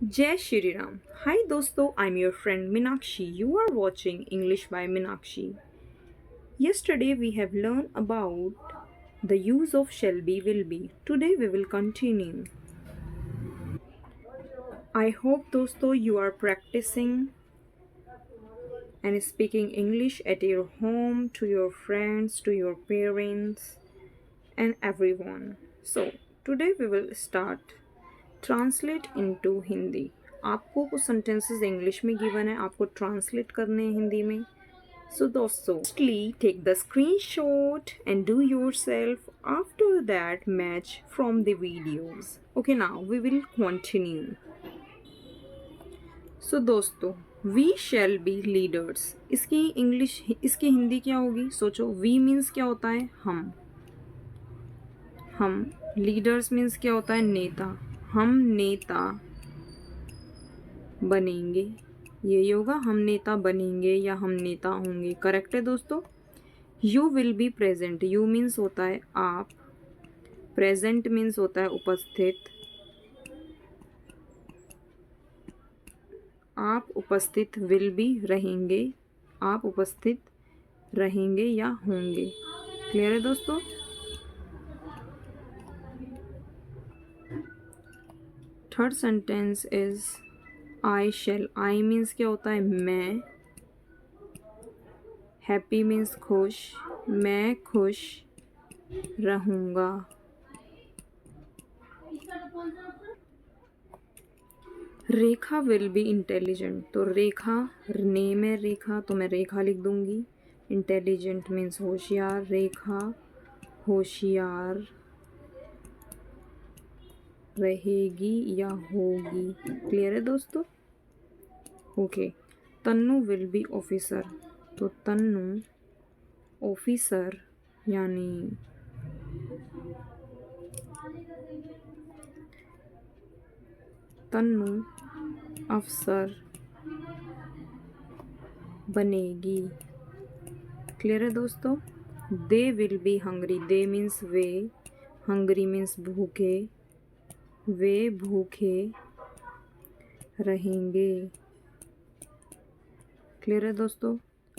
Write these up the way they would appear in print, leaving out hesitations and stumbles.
Jai Shri Ram. Hi dosto, I'm your friend Minakshi. You are watching English by Minakshi. Yesterday we have learned about the use of shall be will be. Today we will continue. I hope dosto you are practicing and speaking English at your home, to your friends, to your parents and everyone. So today we will start translate into Hindi. आपको कुछ sentences English में given है, आपको translate करने हैं हिंदी में। So दोस्तों, firstly take the screenshot and do yourself, after that match from the videos. Okay, now we will continue. So दोस्तों, वी शैल बी लीडर्स, इसकी इंग्लिश, इसकी हिंदी क्या होगी? सोचो, वी मीन्स क्या होता है? हम लीडर्स मीन्स क्या होता है? नेता। हम नेता बनेंगे, यही होगा, हम नेता बनेंगे या हम नेता होंगे। करेक्ट है दोस्तों। You will be present, you means होता है आप, प्रेजेंट मीन्स होता है उपस्थित। आप उपस्थित, विल बी रहेंगे, आप उपस्थित रहेंगे या होंगे। क्लियर है दोस्तों। Third sentence is I shall. I means क्या होता है? मैं। हैप्पी मीन्स खुश, मैं खुश रहूँगा। रेखा विल बी इंटेलिजेंट, तो रेखा, नेम है रेखा, तो मैं रेखा लिख दूंगी। इंटेलिजेंट मीन्स होशियार, रेखा होशियार रहेगी या होगी। क्लियर है दोस्तों। Okay, Tannu will be officer, तो तन्नू ऑफिसर यानी तन्नू अफसर बनेगी। क्लियर है दोस्तों। They will be hungry, they means way, hungry means भूखे, वे भूखे रहेंगे। क्लियर है दोस्तों।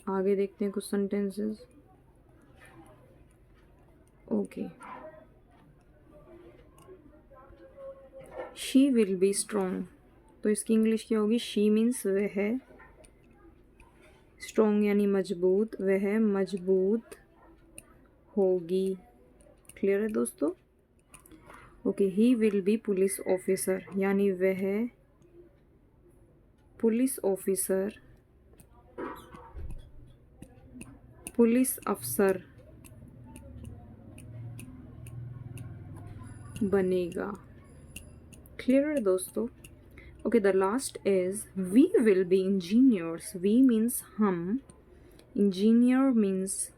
आगे देखते हैं कुछ sentences. Okay, she will be strong, तो इसकी इंग्लिश क्या होगी? शी मीन्स वह है, स्ट्रॉन्ग यानी मजबूत, वह मजबूत होगी। क्लियर है दोस्तों। Okay, he will be police officer, यानी वह पुलिस ऑफिसर, पुलिस अफसर बनेगा। क्लियर है दोस्तों। Okay, the last is we will be engineers. We means हम, engineer means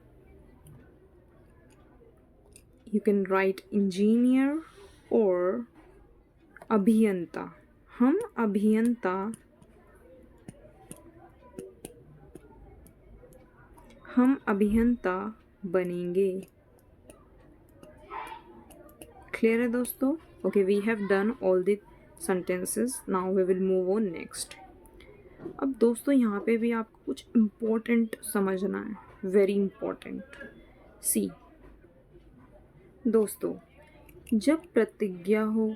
you can write engineer or अभियंता। हम अभियंता, हम अभियंता बनेंगे। क्लियर है दोस्तों। Okay, we have done all the sentences, now we will move on next. अब दोस्तों, यहाँ पे भी आपको कुछ इम्पोर्टेंट समझना है, वेरी इम्पोर्टेंट। सी दोस्तों, जब प्रतिज्ञा हो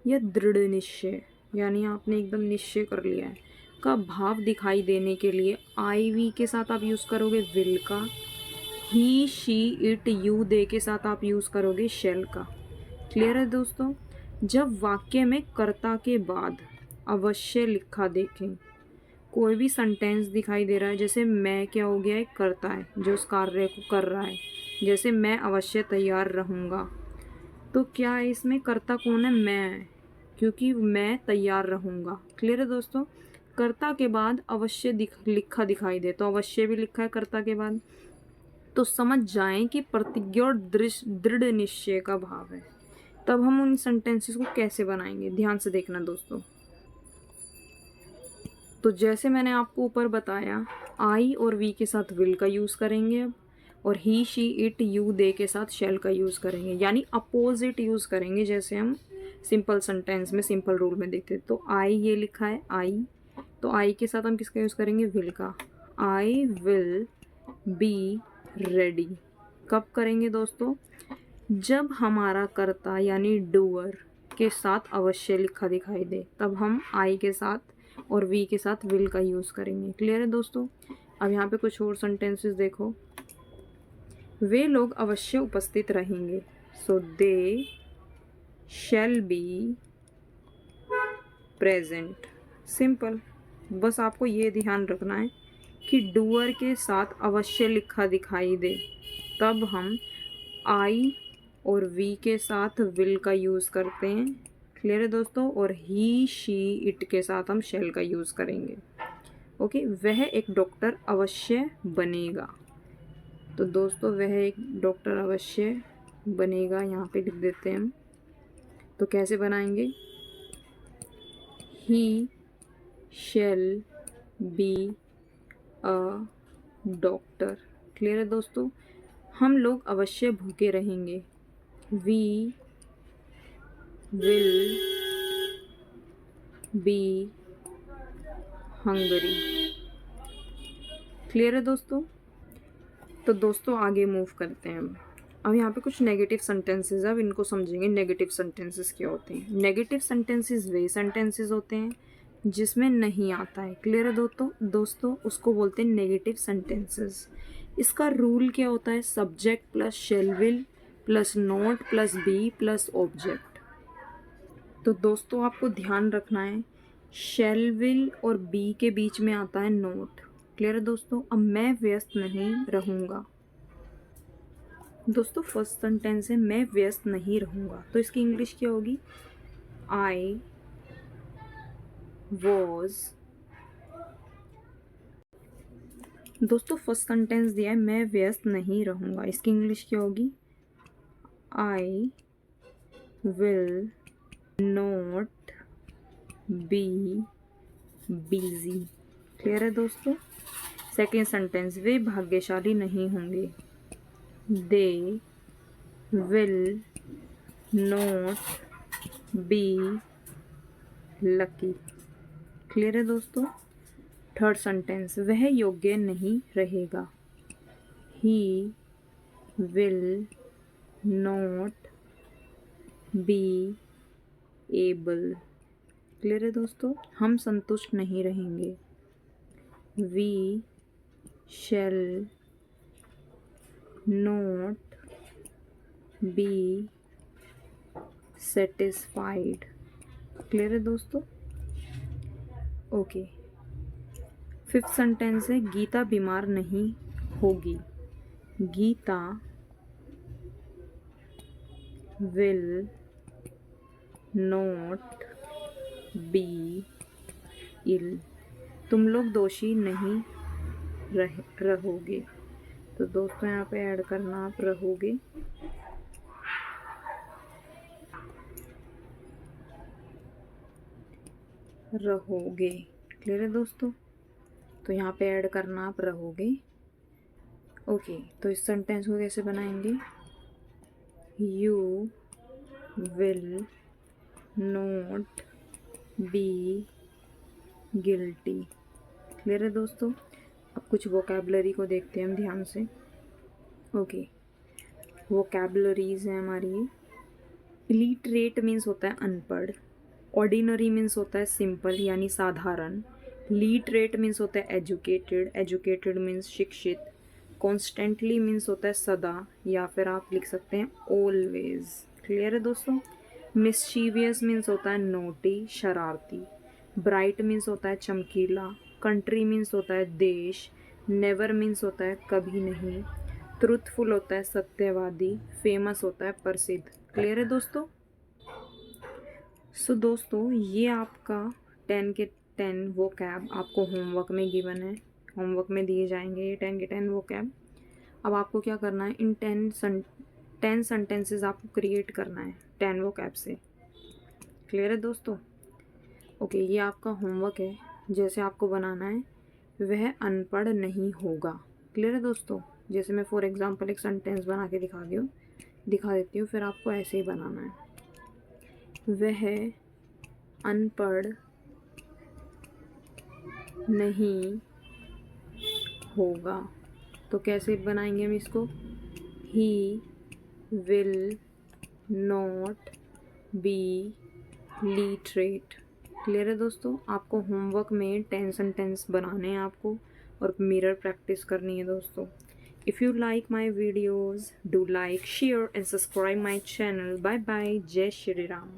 या दृढ़ निश्चय, यानी आपने एकदम निश्चय कर लिया है, का भाव दिखाई देने के लिए आई वी के साथ आप यूज़ करोगे विल का, ही शी इट यू दे के साथ आप यूज़ करोगे शैल का। क्लियर है दोस्तों। जब वाक्य में कर्ता के बाद अवश्य लिखा देखें, कोई भी सेंटेंस दिखाई दे रहा है, जैसे मैं क्या हो गया है? कर्ता है जो उस कार्य को कर रहा है। जैसे मैं अवश्य तैयार रहूँगा, तो क्या है इसमें? कर्ता कौन है? मैं, क्योंकि मैं तैयार रहूँगा। क्लियर है दोस्तों। कर्ता के बाद अवश्य लिखा दिखाई दे, तो अवश्य भी लिखा है कर्ता के बाद, तो समझ जाएं कि प्रतिज्ञा और दृढ़ निश्चय का भाव है। तब हम उन सेंटेंसेस को कैसे बनाएंगे, ध्यान से देखना दोस्तों। तो जैसे मैंने आपको ऊपर बताया, आई और वी के साथ विल का यूज़ करेंगे अब, और ही शी इट यू दे के साथ शैल का यूज़ करेंगे, यानी अपोजिट यूज़ करेंगे। जैसे हम सिंपल सेंटेंस में, सिंपल रूल में देखते हैं। तो आई ये लिखा है आई, तो आई के साथ हम किसका यूज़ करेंगे? विल का। I will be ready. कब करेंगे दोस्तों? जब हमारा कर्ता यानी डूअर के साथ अवश्य लिखा दिखाई दे, तब हम आई के साथ और वी के साथ विल का यूज़ करेंगे। क्लियर है दोस्तों? अब यहाँ पे कुछ और सेंटेंसेस देखो। वे लोग अवश्य उपस्थित रहेंगे, सो दे शैल बी प्रेजेंट। सिंपल। बस आपको ये ध्यान रखना है कि डूअर के साथ अवश्य लिखा दिखाई दे, तब हम आई और वी के साथ विल का यूज़ करते हैं। क्लियर है दोस्तों? और ही शी इट के साथ हम शैल का यूज़ करेंगे। ओके, वह एक डॉक्टर अवश्य बनेगा। तो दोस्तों वह एक डॉक्टर अवश्य बनेगा, यहाँ पे लिख देते हैं हम। तो कैसे बनाएंगे? He shall be a doctor. Clear है दोस्तों? हम लोग अवश्य भूखे रहेंगे, we will be hungry. Clear है दोस्तों? तो दोस्तों आगे मूव करते हैं हम। अब यहाँ पे कुछ नेगेटिव सेंटेंसेस है, अब इनको समझेंगे। नेगेटिव सेंटेंसेस क्या होते हैं? नेगेटिव सेंटेंसेस वे सेंटेंसेस होते हैं जिसमें नहीं आता है। क्लियर है दोस्तों उसको बोलते हैं नेगेटिव सेंटेंसेस। इसका रूल क्या होता है? Subject plus shall will plus not plus be plus object. तो दोस्तों आपको ध्यान रखना है, शैल विल और बी के बीच में आता है नॉट। क्लियर है दोस्तों? अब मैं व्यस्त नहीं रहूँगा। दोस्तों फर्स्ट सेंटेंस है मैं व्यस्त नहीं रहूँगा, तो इसकी इंग्लिश क्या होगी? I was. दोस्तों फर्स्ट सेंटेंस दिया है मैं व्यस्त नहीं रहूँगा, इसकी इंग्लिश क्या होगी? I will not be busy. Clear है दोस्तों? सेकेंड सेंटेंस वे भाग्यशाली नहीं होंगे, they will not be lucky. Clear है दोस्तों? थर्ड सेंटेंस वह योग्य नहीं रहेगा, he will not be able. Clear है दोस्तों? हम संतुष्ट नहीं रहेंगे, we shall not be satisfied. Clear है दोस्तों? ओके। फिफ्थ सेंटेंस है गीता बीमार नहीं होगी, Geeta will not be ill. तुम लोग दोषी नहीं रहोगे। तो दोस्तों यहाँ पे ऐड करना आप रहोगे। रहोगे। क्लियर है दोस्तों? तो यहाँ पे ऐड करना आप रहोगे। ओके, तो इस सेंटेंस को कैसे बनाएंगे? You will not be guilty. Clear है दोस्तों? अब कुछ वोकैबलरी को देखते हैं हम ध्यान से। ओके, वोकैबलरीज हैं हमारी। इलिटरेट मीन्स होता है अनपढ़, ऑर्डिनरी मीन्स होता है सिंपल यानी साधारण, लिटरेट मीन्स होता है एजुकेटेड, एजुकेटेड मीन्स शिक्षित, कॉन्स्टेंटली मीन्स होता है सदा, या फिर आप लिख सकते हैं ऑलवेज। क्लियर है दोस्तों? मिस्चीवियस मीन्स होता है नोटी, शरारती, ब्राइट मीन्स होता है चमकीला, कंट्री मीन्स होता है देश, नेवर मीन्स होता है कभी नहीं, ट्रूथफुल होता है सत्यवादी, फेमस होता है प्रसिद्ध। क्लियर है दोस्तों? सो दोस्तों ये आपका 10 के 10 वो कैब आपको होमवर्क में गिवन है, होमवर्क में दिए जाएंगे ये 10 के 10 वो कैब। अब आपको क्या करना है, इन 10 सेंटेंसेस आपको क्रिएट करना है 10 वो कैब से। क्लियर है दोस्तों? ओके, ये आपका होमवर्क है। जैसे आपको बनाना है, वह अनपढ़ नहीं होगा। क्लियर है दोस्तों? जैसे मैं फॉर एग्जांपल एक सेंटेंस बना के दिखा देती हूँ, फिर आपको ऐसे ही बनाना है। वह अनपढ़ नहीं होगा। तो कैसे बनाएंगे हम इसको? ही will not B literate. Clear है दोस्तों? आपको होमवर्क में टेंस एंड टेंस बनाने हैं आपको, और मिरर प्रैक्टिस करनी है दोस्तों। If you like my videos, do like, share and subscribe my channel. Bye bye. जय श्री राम।